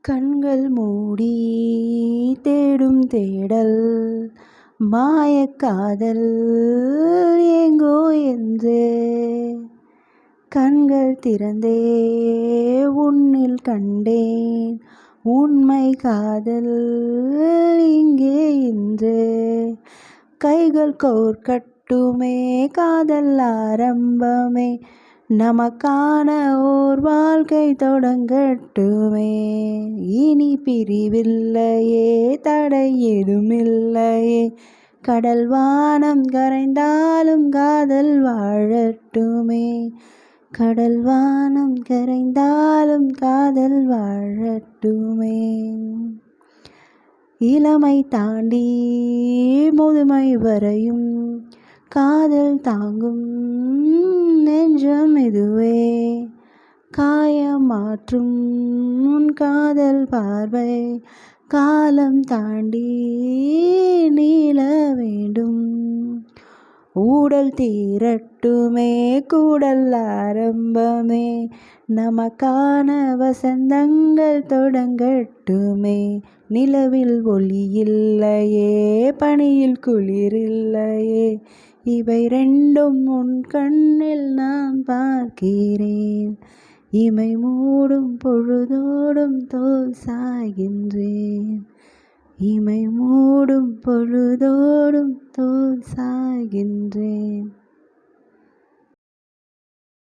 கண்கள் மூடி தேடும் தேடல் மாயக்காதல் எங்கோ என்று கண்கள் திறந்தே உன்னில் கண்டேன் உண்மை காதல் இங்கே இன்று கைகள் கோர்க்கட்டுமே காதல் ஆரம்பமே நமக்கான ஓர் வாழ்க்கை தொடங்கட்டுமே இனி பிரிவில்லையே தடை ஏதுமில்லையே கடல் வானம் கரைந்தாலும் காதல் வாழட்டுமே கடல் வானம் கரைந்தாலும் காதல் வாழட்டுமே இளமை தாண்டி முதுமை வரையும் காதல் தாங்கும் நெஞ்சம் இதுவே காயமாற்றும் உன் காதல் பார்வை காலம் தாண்டி நீள வேண்டும் ஊடல் தீரட்டுமே கூடல் ஆரம்பமே நமக்கான வசந்தங்கள் தொடங்கட்டுமே நிலவில் ஒளி இல்லையே பனியில் குளிரில்லையே இவை ரெண்டும் உன் கண்ணில் நான் பார்க்கிறேன் இமை மூடும் பொழுதோடும் தோல் சாய்கின்றேன் இமை மூடும் பொழுதோடும் தோல் சாய்கின்றேன்